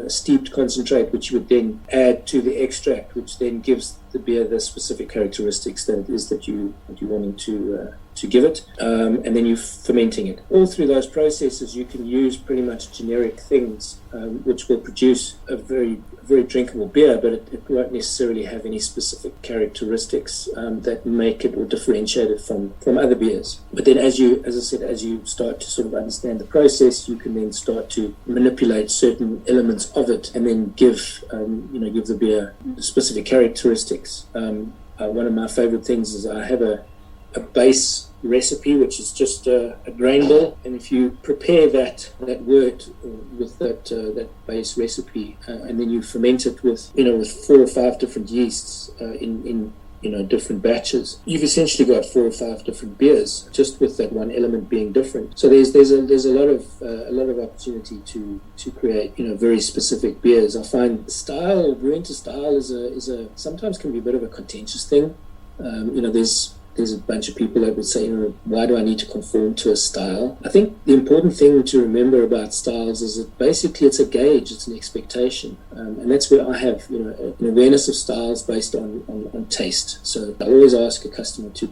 a steeped concentrate, which you would then add to the extract, which then gives the beer the specific characteristics that it is that you're wanting to give it, and then you're fermenting it. All through those processes, you can use pretty much generic things, which will produce a very drinkable beer, but it won't necessarily have any specific characteristics that make it or differentiate it from other beers. But then, as I said, as you start to sort of understand the process, you can then start to manipulate certain elements of it, and then give the beer specific characteristics. One of my favorite things is I have a base recipe, which is just a grain bill, and if you prepare that wort with that base recipe, and then you ferment it with 4 or 5 different yeasts in different batches, you've essentially got 4 or 5 different beers just with that one element being different. So there's a lot of opportunity to create very specific beers. I find brewing to style is a sometimes can be a bit of a contentious thing. There's a bunch of people that would say, why do I need to conform to a style? I think the important thing to remember about styles is that basically it's a gauge, it's an expectation. And that's where I have, an awareness of styles based on taste. So I always ask a customer to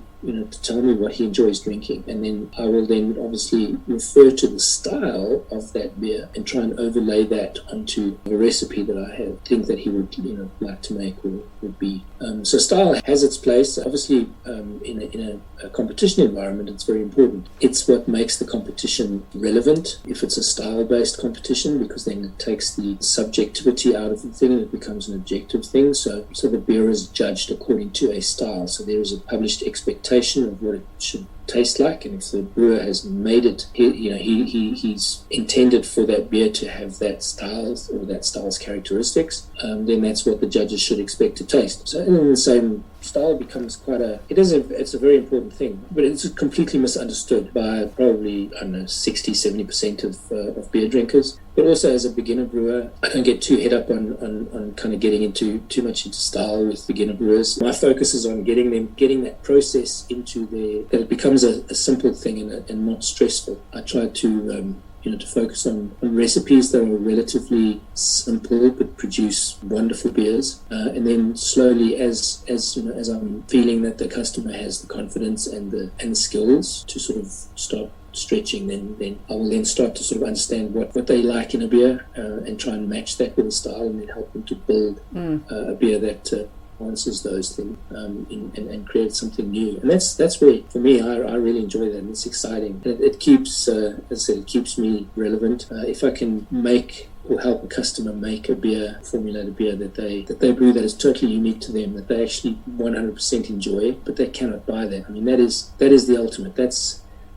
tell me what he enjoys drinking. And then I will then obviously refer to the style of that beer and try and overlay that onto a recipe that I think that he would, like to make or would be. So style has its place. Obviously, in a competition environment, it's very important. It's what makes the competition relevant if it's a style-based competition, because then it takes the subjectivity out of the thing and it becomes an objective thing. So the beer is judged according to a style. So there is a published expectation of what it should taste like, and if the brewer has made it, he's intended for that beer to have that style or that style's characteristics, then that's what the judges should expect to taste. So in the same style becomes it's a very important thing, but it's completely misunderstood by probably 60-70% of beer drinkers. But also as a beginner brewer, I don't get too head up on kind of getting too much into style with beginner brewers. My focus is on getting that process into that it becomes a simple thing and not stressful. I try to to focus on recipes that are relatively simple but produce wonderful beers, and then slowly, as I'm feeling that the customer has the confidence and the skills to sort of start stretching, then I will then start to sort of understand what they like in a beer, and try and match that with a style, and then help them to build a beer that answers those things, and create something new. And that's where, for me, I really enjoy that, and it's exciting. It keeps, as I said, it keeps me relevant. If I can make or help a customer make formulate a beer that they brew that is totally unique to them, that they actually 100% enjoy, but they cannot buy that. I mean, that is the ultimate.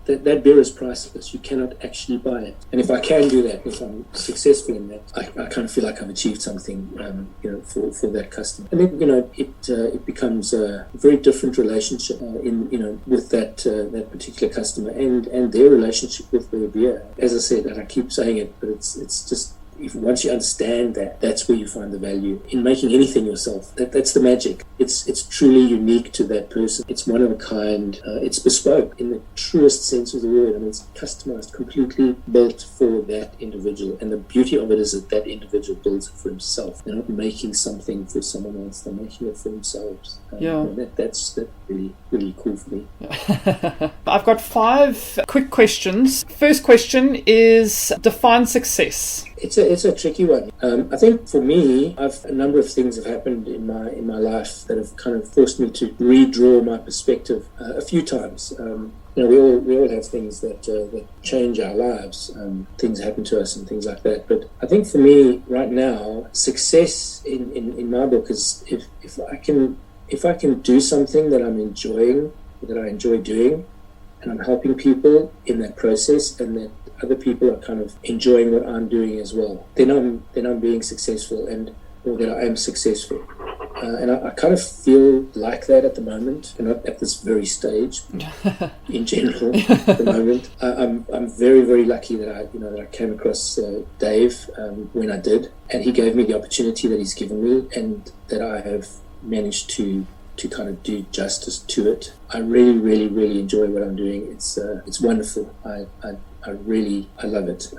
That beer is priceless. You cannot actually buy it. And if I can do that, if I'm successful in that, I kind of feel like I've achieved something, for that customer. And then, it becomes a very different relationship with that particular customer and their relationship with their beer. As I said, and I keep saying it, but it's just, once you understand that, that's where you find the value in making anything yourself. That's the magic. It's truly unique to that person. It's one of a kind. It's bespoke in the truest sense of the word. I mean, it's customized, completely built for that individual. And the beauty of it is that individual builds it for himself. They're not making something for someone else. They're making it for themselves. That's really, really cool for me. I've got 5 quick questions. First question is, define success. It's a tricky one. I think for me, a number of things have happened in my life that have kind of forced me to redraw my perspective a few times. We all have things that change our lives. Things happen to us and things like that. But I think for me right now, success in my book is if I can do something that I'm enjoying, that I enjoy doing, and I'm helping people in that process, and that other people are kind of enjoying what I'm doing as well, then I'm being successful, or that I am successful. And I kind of feel like that at the moment, and not at this very stage. In general, at the moment, I'm very, very lucky that I came across Dave when I did, and he gave me the opportunity that he's given me, and that I have managed to to kind of do justice to it. I really, really, really enjoy what I'm doing. It's wonderful. I love it.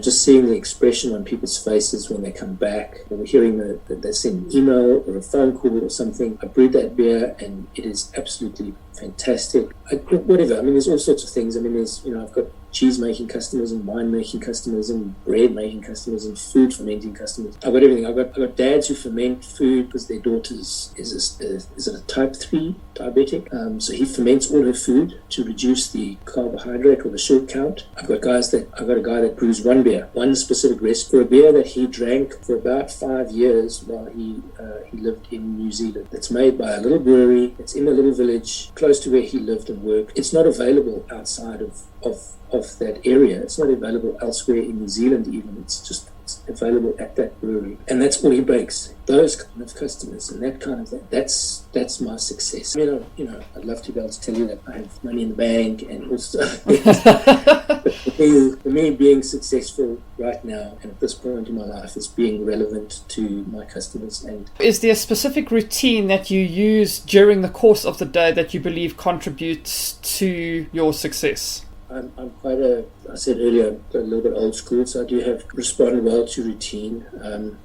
Just seeing the expression on people's faces when they come back, or hearing that they send an email or a phone call or something. I brewed that beer, and it is absolutely fantastic. Whatever. I mean, there's all sorts of things. I mean, I've got cheese making customers and wine making customers and bread making customers and food fermenting customers. I've got everything. I've got dads who ferment food because their daughter is a type 3 diabetic. So he ferments all her food to reduce the carbohydrate or the sugar count. I've got a guy that brews one specific recipe for a beer that he drank for about 5 years while he lived in New Zealand. It's made by a little brewery. It's in a little village close to where he lived and worked. It's not available outside of that area. It's not available elsewhere in New Zealand even. It's available at that brewery. And that's all he bakes. Those kind of customers and that kind of thing. That's my success. I mean, I'd love to be able to tell you that I have money in the bank and also but for me, being successful right now and at this point in my life is being relevant to my customers. And is there a specific routine that you use during the course of the day that you believe contributes to your success? I'm quite I said earlier, a little bit old school, so I do respond well to routine.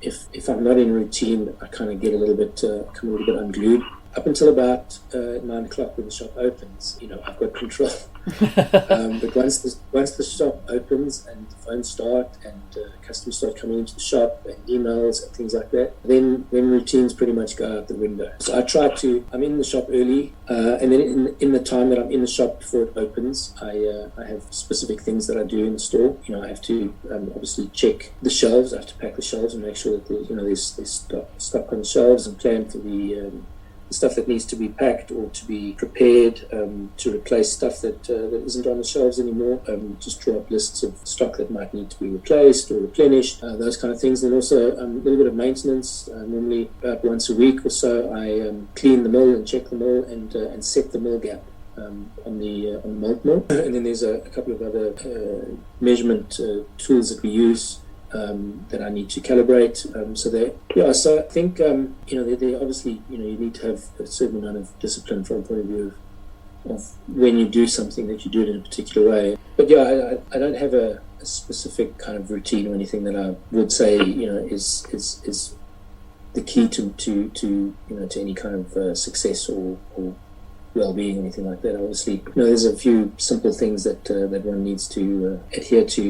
If I'm not in routine, I kind of get a little bit unglued. Up until about 9 o'clock when the shop opens, I've got control. But once the shop opens and the phones start and customers start coming into the shop and emails and things like that, then routines pretty much go out the window. So I'm in the shop early, and then in the time that I'm in the shop before it opens, I have specific things that I do in the store. I have to obviously check the shelves. I have to pack the shelves and make sure that there's stock on the shelves and plan for the stuff that needs to be packed or to be prepared to replace stuff that isn't on the shelves anymore. Just draw up lists of stock that might need to be replaced or replenished, those kind of things. And also a little bit of maintenance. Normally about once a week or so, I clean the mill and check the mill and set the mill gap on the malt mill. And then there's a couple of other measurement tools that we use that I need to calibrate. So I think they obviously you need to have a certain amount of discipline from a point of view of when you do something that you do it in a particular way. But I don't have a specific kind of routine or anything that I would say is the key to any kind of success or well-being, anything like that. Obviously, there's a few simple things that one needs to adhere to.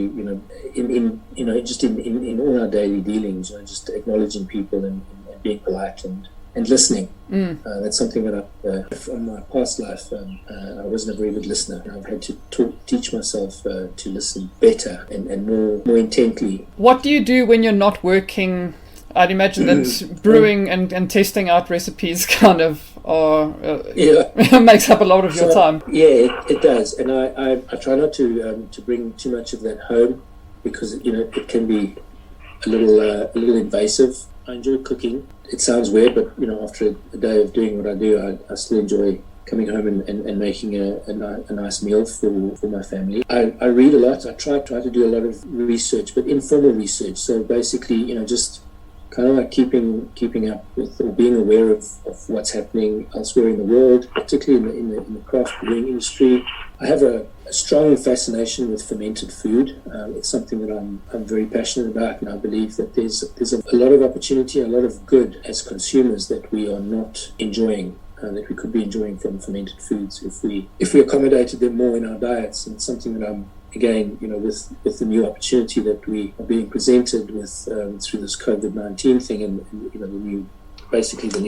In all our daily dealings. Just acknowledging people and being polite and listening. That's something that from my past life, I wasn't a very good listener. I've had to teach myself to listen better and more intently. What do you do when you're not working? I'd imagine that brewing and testing out recipes kind of makes up a lot of your time. Yeah, it does, and I try not to bring too much of that home because it can be a little invasive. I enjoy cooking. It sounds weird, but after a day of doing what I do, I still enjoy coming home and making a nice meal for my family. I read a lot. I try to do a lot of research, but informal research. So basically, just kind of like keeping up with or being aware of what's happening elsewhere in the world, particularly in the craft brewing industry. I have a strong fascination with fermented food. It's something that I'm very passionate about, and I believe that there's a lot of opportunity, a lot of good as consumers that we are not enjoying. That we could be enjoying from fermented foods if we accommodated them more in our diets. And it's something that I'm again, with the new opportunity that we are being presented with through this COVID-19 thing and the new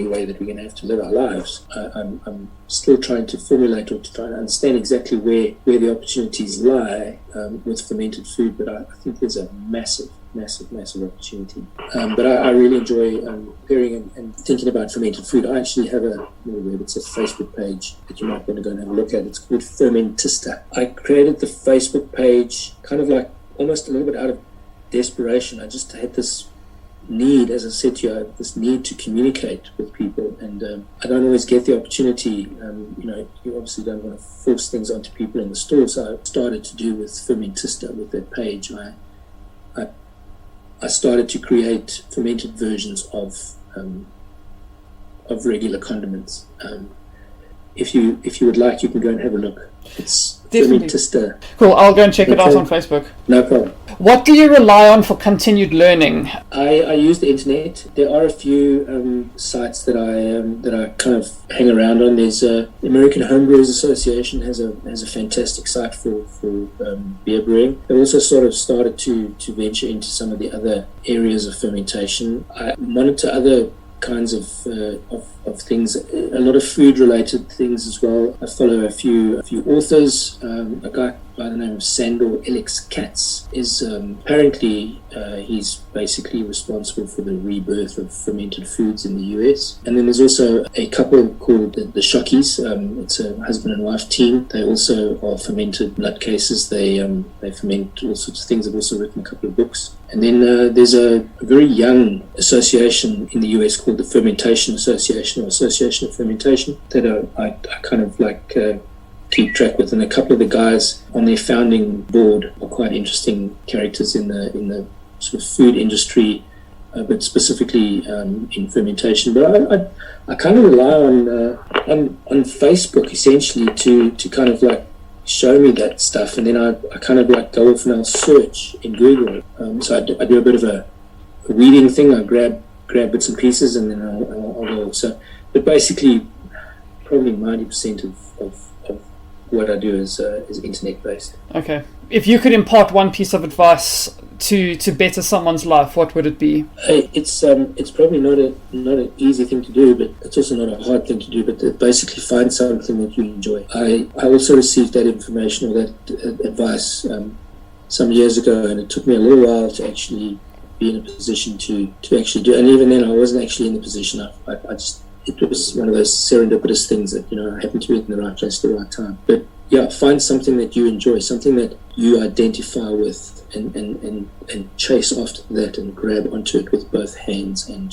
way that we're going to have to live our lives. I'm still trying to formulate or to try to understand exactly where the opportunities lie with fermented food, but I think there's a massive opportunity. But I really enjoy hearing and thinking about fermented food. I actually have it's a Facebook page that you might want to go and have a look at. It's called Fermentista. I created the Facebook page kind of like almost a little bit out of desperation. I just had this need, as I said to you, I have this need to communicate with people, and I don't always get the opportunity. You obviously don't want to force things onto people in the store, so I started to do with Fermentista, with that page. I started to create fermented versions of of regular condiments. If you would like, you can go and have a look. It's Definitely. Fermentista. Cool, I'll go and check it out on Facebook. No problem. What do you rely on for continued learning? I use the internet. There are a few sites that I kind of hang around on. There's the American Homebrewers Association has a fantastic site for beer brewing. They also sort of started to venture into some of the other areas of fermentation. I monitor other kinds of things, a lot of food related things as well. I follow a few authors. A guy by the name of Sandor Elix Katz is apparently he's basically responsible for the rebirth of fermented foods in the US. And then there's also a couple called the Shockies. It's a husband and wife team. They also are fermented nutcases. They ferment all sorts of things. They've also written a couple of books. And then there's a very young association in the US called the Fermentation Association, or Association of Fermentation, that I kind of like keep track with. And a couple of the guys on their founding board are quite interesting characters in the sort of food industry, but specifically in fermentation. But I kind of rely on Facebook essentially to kind of like show me that stuff, and then I kind of like go off and I'll search in Google. So I do a bit of a weeding thing. I grab bits and pieces, and then I'll go. So, but basically, probably 90% of what I do is internet based. Okay. If you could impart one piece of advice to better someone's life, what would it be? It's probably not an easy thing to do, but it's also not a hard thing to do. But to basically find something that you enjoy. I also received that information or that advice some years ago, and it took me a little while to actually be in a position to actually do it. And even then, I wasn't actually in the position. It was one of those serendipitous things that, I happened to be in the right place at the right time. But yeah, find something that you enjoy, something that you identify with, and chase after that and grab onto it with both hands, and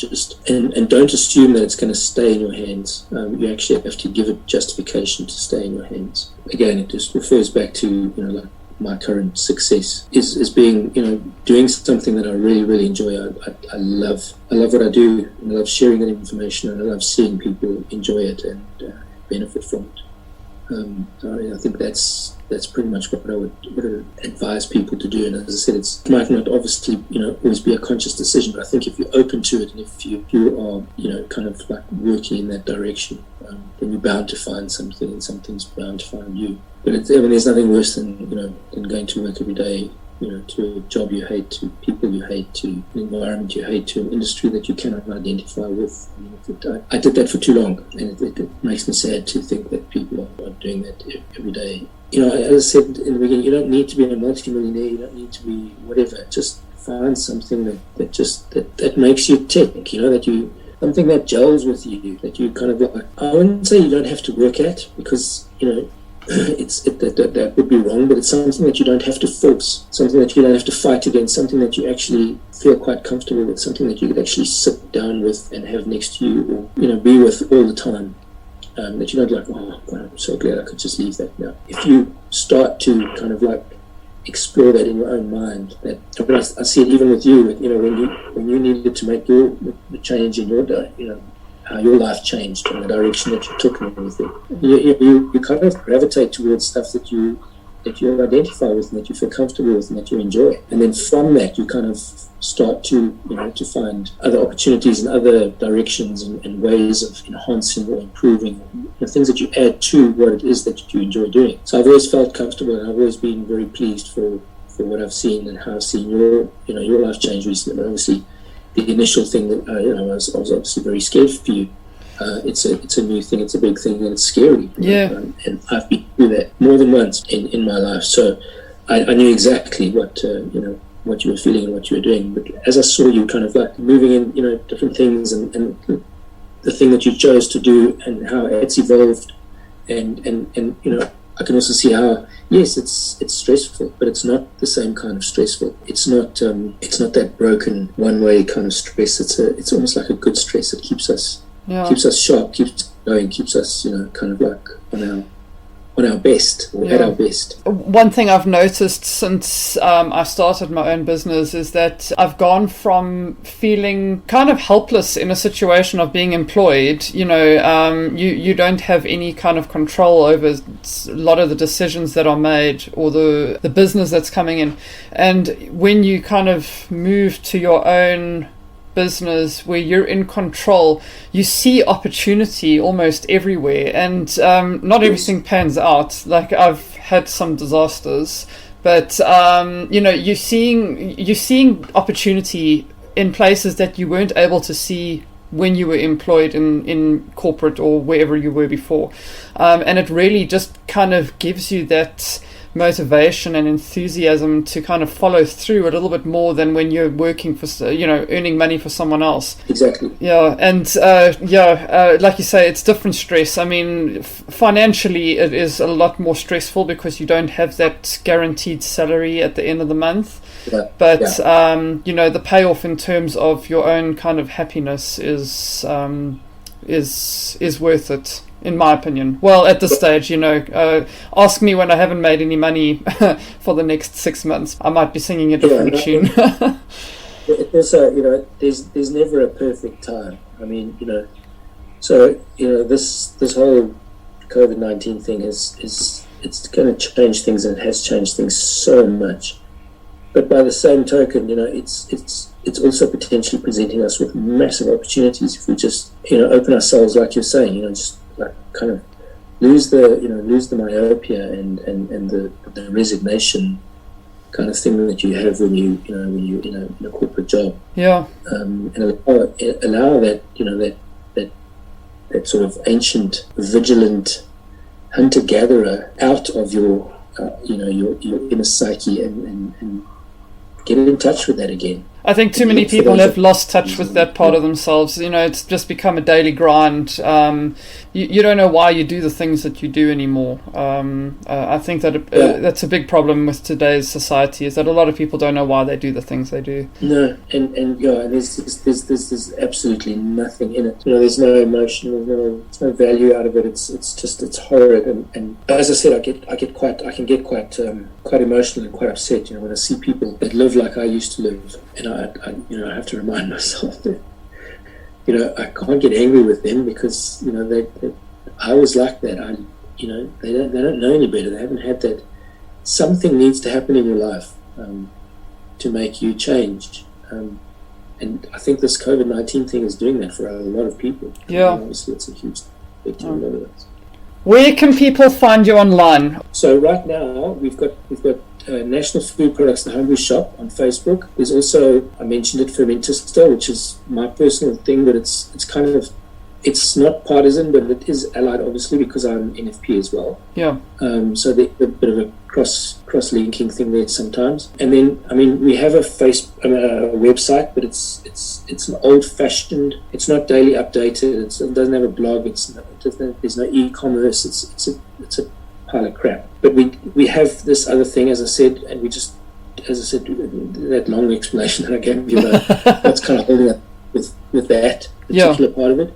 don't assume that it's going to stay in your hands. You actually have to give it justification to stay in your hands. Again, it just refers back to like my current success is being doing something that I really, really enjoy. I love what I do, and I love sharing that information, and I love seeing people enjoy it and benefit from it. I think that's pretty much what I would advise people to do. And as I said, it might not obviously always be a conscious decision, but I think if you're open to it, and if you are kind of like working in that direction, then you're bound to find something, and something's bound to find you. But there's nothing worse than going to work every day, to a job you hate, to people you hate, to an environment you hate, to an industry that you cannot identify with. I did that for too long, and it makes me sad to think that people are doing that every day. As I said in the beginning, you don't need to be a multi-millionaire, you don't need to be whatever. Just find something that makes you tick, something that gels with you, that you kind of like. I wouldn't say you don't have to work at, because that would be wrong, but it's something that you don't have to force, something that you don't have to fight against, something that you actually feel quite comfortable with, something that you could actually sit down with and have next to you, or be with all the time. That you're not like, oh God, I'm so glad I could just leave that now. If you start to kind of like explore that in your own mind, I see it even with you, when you needed to make the change in your day, how your life changed and the direction that you took and everything. You kind of gravitate towards stuff that you identify with, and that you feel comfortable with, and that you enjoy. And then from that, you kind of start to find other opportunities and other directions and ways of enhancing or improving, things that you add to what it is that you enjoy doing. So I've always felt comfortable, and I've always been very pleased for what I've seen and how I've seen your life change recently. But obviously, the initial thing that I was obviously very scared for you. It's a new thing, it's a big thing, and it's scary. Yeah. And I've been through that more than once in my life, so I knew exactly what you were feeling and what you were doing. But as I saw you kind of like moving in different things, and the thing that you chose to do and how it's evolved, and I can also see how, yes, it's stressful, but it's not the same kind of stressful. It's not that broken one-way kind of stress. It's almost like a good stress. It keeps us sharp, keeps us going, keeps us kind of like on on our best, or at our best. One thing I've noticed since I started my own business is that I've gone from feeling kind of helpless in a situation of being employed. You don't have any kind of control over a lot of the decisions that are made or the business that's coming in. And when you kind of move to your own business where you're in control, you see opportunity almost everywhere, and not everything pans out. Like, I've had some disasters, but you're seeing opportunity in places that you weren't able to see when you were employed in corporate or wherever you were before, and it really just kind of gives you that motivation and enthusiasm to kind of follow through a little bit more than when you're working for, earning money for someone else. Exactly. Yeah, and like you say, it's different stress. I mean, financially, it is a lot more stressful because you don't have that guaranteed salary at the end of the month. Yeah. But the payoff in terms of your own kind of happiness is worth it, in my opinion. Well, at this stage, ask me when I haven't made any money for the next 6 months. I might be singing a different tune. It also, there's never a perfect time. I mean, this whole COVID-19 thing it's going to change things, and it has changed things so much. But by the same token, it's also potentially presenting us with massive opportunities if we just, open ourselves, like you're saying, just like kind of lose the myopia and the resignation kind of thing that you have when you in a corporate job. Yeah. And allow that that sort of ancient vigilant hunter gatherer out of your inner psyche and get in touch with that again. I think too many people have lost touch with that part of themselves. It's just become a daily grind. You don't know why you do the things that you do anymore. I think that that's a big problem with today's society, is that a lot of people don't know why they do the things they do. No, and there's absolutely nothing in it. There's no emotion, there's no value out of it. It's horrid. And as I said, I can get quite emotional and quite upset. When I see people that live like I used to live, and I have to remind myself that I can't get angry with them because I was like that. They don't know any better. They haven't had that. Something needs to happen in your life to make you change. And I think this COVID-19 thing is doing that for a lot of people. Yeah. Obviously, it's a huge effect on a lot of us. Where can people find you online? So right now we've got National Food Products, the Hungry Shop on Facebook. There's also, I mentioned it, Fermentista, which is my personal thing, but it's not partisan, but it is allied, obviously, because I'm NFP as well. Yeah. So there's a bit of a cross-linking thing there sometimes. And then, we have a website, but it's an old-fashioned. It's not daily updated. It doesn't have a blog. There's no e-commerce. It's a pile of crap. But we have this other thing, as I said, and that long explanation that I gave you about what's kind of holding up with that particular part of it.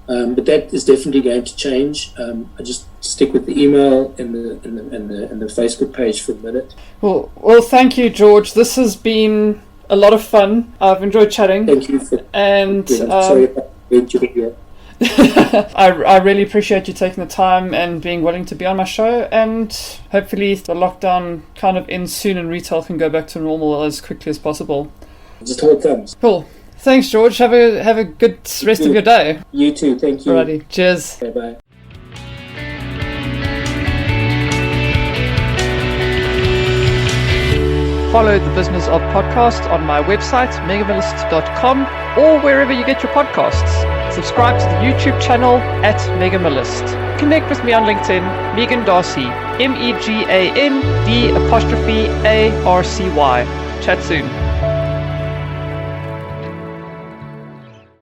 But that is definitely going to change. I just stick with the email and the Facebook page for the minute. Well, thank you, George. This has been a lot of fun. I've enjoyed chatting. Thank you sorry about the I really appreciate you taking the time and being willing to be on my show, and hopefully the lockdown kind of ends soon and retail can go back to normal as quickly as possible. Just hold thumbs. Cool. Thanks, George. Have a good rest of your day. You too. Thank you. Alrighty. Cheers. Okay, bye. Follow the Business of Podcast on my website, megamillist.com, or wherever you get your podcasts. Subscribe to the YouTube channel @Megamillist. Connect with me on LinkedIn, Megan Darcy, MEGAND'_ARCY. Chat soon.